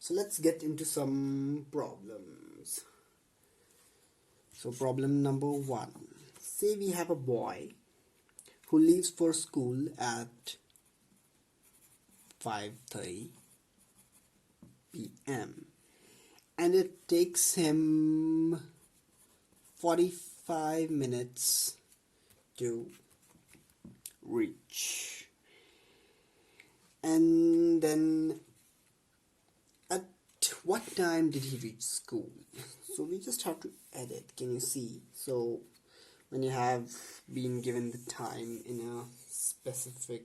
So let's get into some problems. So problem number 1. Say we have a boy who leaves for school at 5:30 p.m. and it takes him 45 minutes to reach. And then at what time did he reach school? So we just have to edit. Can you see? So when you have been given the time in a specific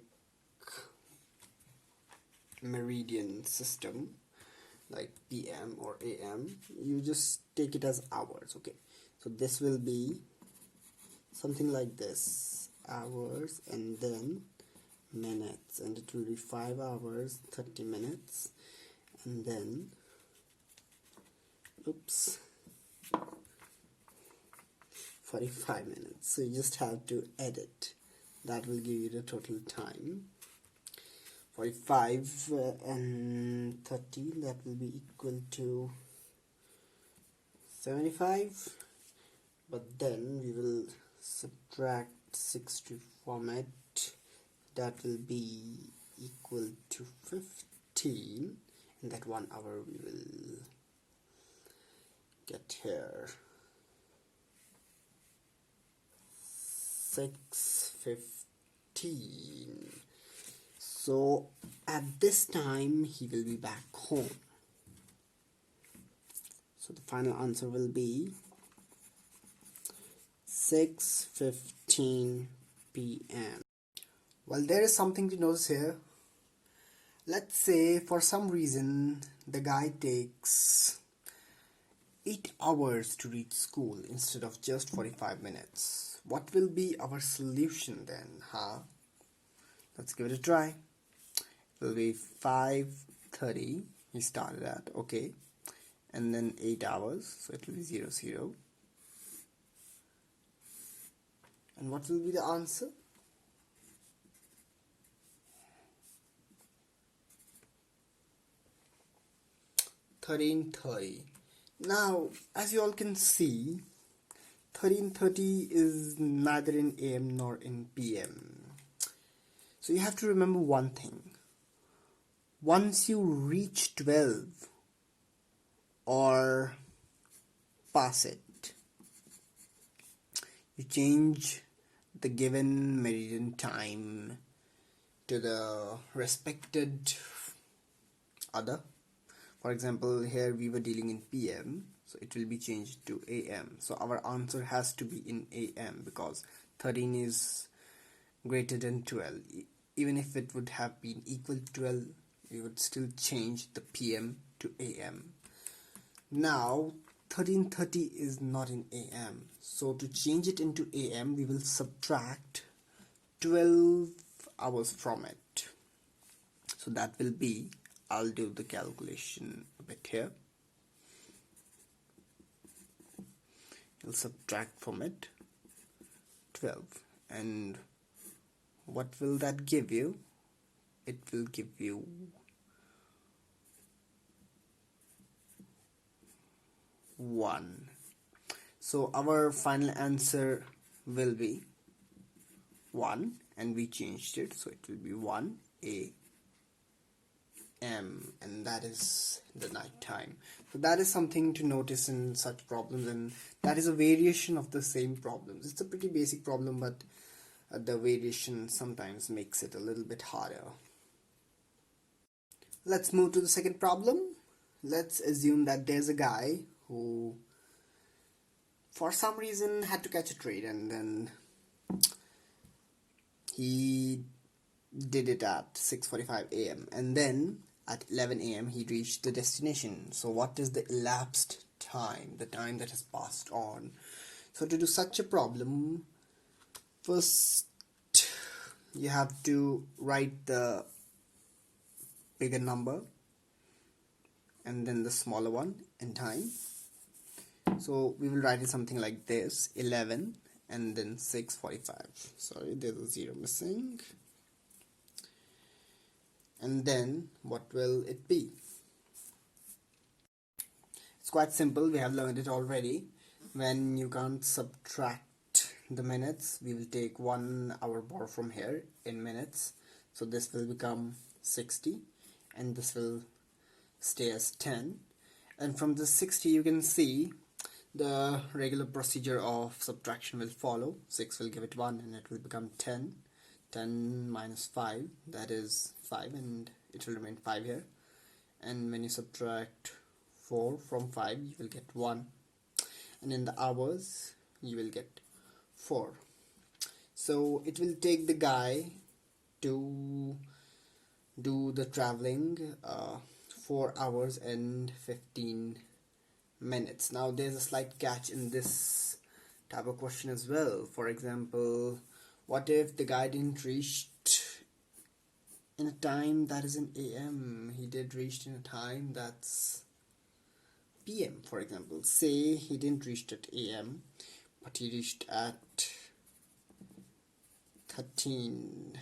meridian system like PM or AM, you just take it as hours. Okay, so this will be something like this, hours and then minutes, and it will be 5 hours 30 minutes and then 45 minutes. So you just have to edit. That will give you the total time. 45 and 30, that will be equal to 75, but then we will subtract 60 from it. That will be equal to 15. In that 1 hour we will get here 6:15. So at this time he will be back home. So the final answer will be 6:15 p.m. Well, there is something to notice here. Let's say for some reason the guy takes 8 hours to reach school instead of just 45 minutes. What will be our solution then, huh? Let's give it a try. It will be 5:30 he started at, okay, and then 8 hours, so it will be 0, 0. And what will be the answer? $13.30. Now, as you all can see, 13:30 is neither in AM nor in PM. So you have to remember one thing. Once you reach 12 or pass it, you change the given meridian time to the respected other. For example, here we were dealing in PM, so it will be changed to AM. So our answer has to be in AM because 13 is greater than 12. Even if it would have been equal to 12, we would still change the PM to AM. Now 13:30 is not in AM, so to change it into AM we will subtract 12 hours from it. So that will be, I'll do the calculation a bit here. You'll subtract from it 12, and what will that give you? It will give you 1. So our final answer will be 1, and we changed it, so it will be 1 AM, and that is the night time. So that is something to notice in such problems, and that is a variation of the same problems. It's a pretty basic problem, but the variation sometimes makes it a little bit harder. Let's move to the second problem. Let's assume that there's a guy who for some reason had to catch a train, and then he did it at 6:45 AM, and then at 11 AM he reached the destination. So what is the elapsed time, the time that has passed on? So to do such a problem, first you have to write the bigger number and then the smaller one in time. So we will write it something like this: 11 and then 6:45. Sorry, there's a 0 missing. And then what will it be? It's quite simple, we have learned it already. When you can't subtract the minutes, we will take 1 hour bar from here in minutes. So this will become 60 and this will stay as 10. And from the 60 you can see the regular procedure of subtraction will follow. 6 will give it 1 and it will become 10. 10 minus 5, that is 5, and it will remain 5 here. And when you subtract 4 from 5, you will get 1. And in the hours, you will get 4. So it will take the guy to do the traveling 4 hours and 15 minutes. Now there's a slight catch in this type of question as well. For example, what if the guy didn't reach in a time that is in AM? He did reach in a time that's PM, for example. Say he didn't reach at AM, but he reached at 13,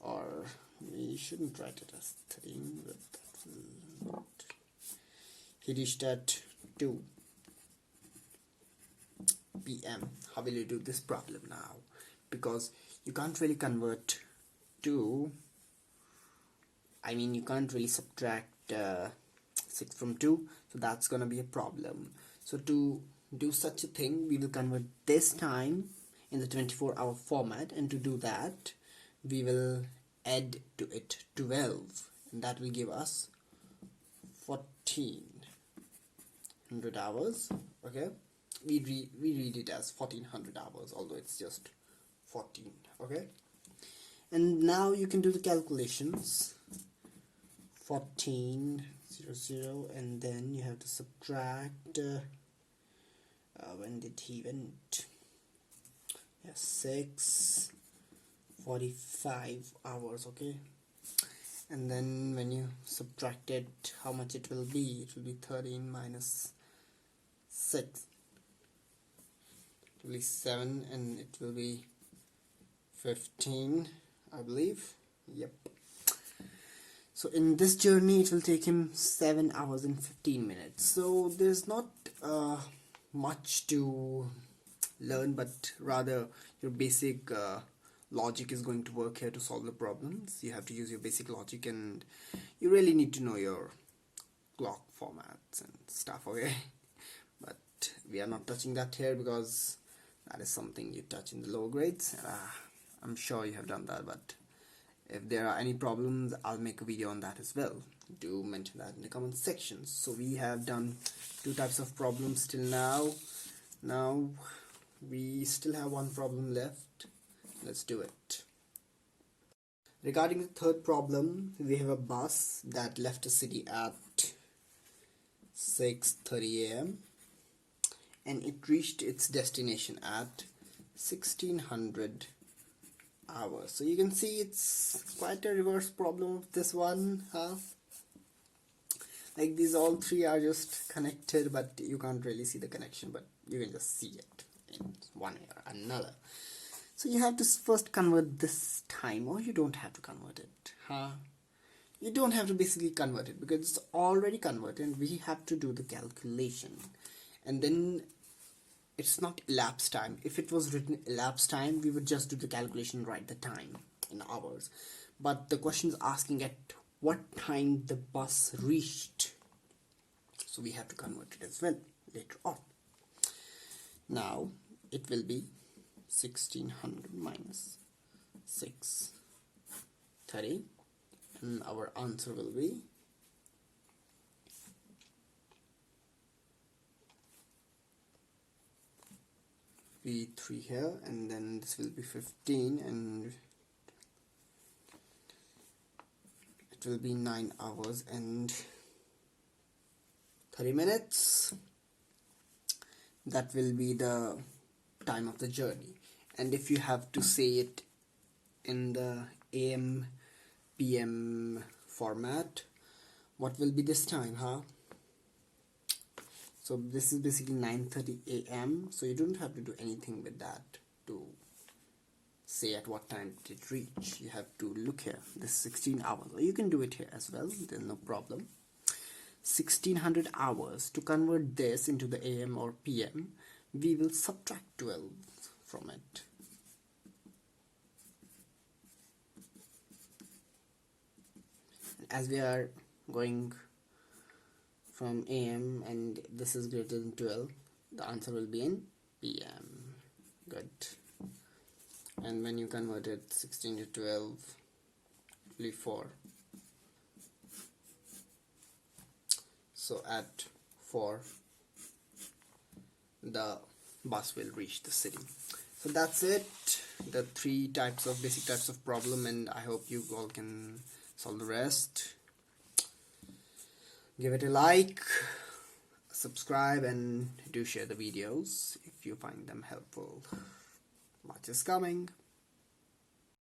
or we shouldn't write it as 13, but that will not. He reached at 2 PM. How will you do this problem now? Because you can't really convert you can't really subtract 6 from 2, so that's gonna be a problem. So to do such a thing, we will convert this time in the 24-hour format, and to do that we will add to it 12, and that will give us 1400 hours. Okay, we read it as 1400 hours, although it's just 14. Okay, and now you can do the calculations. 1400, and then you have to subtract when did he went? Yeah, 6:45 hours. Okay, and then when you subtract it, how much it will be? It will be 13 minus 6. It will be 7, and it will be 15, I believe. Yep. So in this journey it will take him 7 hours and 15 minutes. So there's not much to learn, but rather your basic logic is going to work here to solve the problems. You have to use your basic logic, and you really need to know your clock formats and stuff, okay? But we are not touching that here because that is something you touch in the lower grades. I'm sure you have done that, but if there are any problems, I'll make a video on that as well. Do mention that in the comment section. So we have done 2 types of problems till now. Now we still have 1 problem left. Let's do it. Regarding the third problem, we have a bus that left the city at 6:30 AM and it reached its destination at 1600 hours. So you can see it's quite a reverse problem of this one, huh? Like these all 3 are just connected, but you can't really see the connection, but you can just see it in one way or another. So you have to first convert this time, or you don't have to convert it, huh? You don't have to basically convert it because it's already converted, and we have to do the calculation. And then it's not elapsed time. If it was written elapsed time, we would just do the calculation, write the time in hours. But the question is asking at what time the bus reached. So we have to convert it as well later on. Now it will be 1600 minus 6:30, and our answer will be V3 here, and then this will be 15, and it will be 9 hours and 30 minutes. That will be the time of the journey. And if you have to say it in the AM PM format, what will be this time, huh? So this is basically 9:30 AM, so you don't have to do anything with that to say at what time did it reach. You have to look here, this is 16 hours. You can do it here as well, there's no problem. 1600 hours. To convert this into the AM or PM, we will subtract 12 from it. As we are going from AM and this is greater than 12, the answer will be in PM. Good. And when you convert it 16 to 12, leave 4. So at 4, the bus will reach the city. So that's it, the 3 types of basic types of problem, and I hope you all can solve the rest. Give it a like, subscribe, and do share the videos if you find them helpful. Much is coming.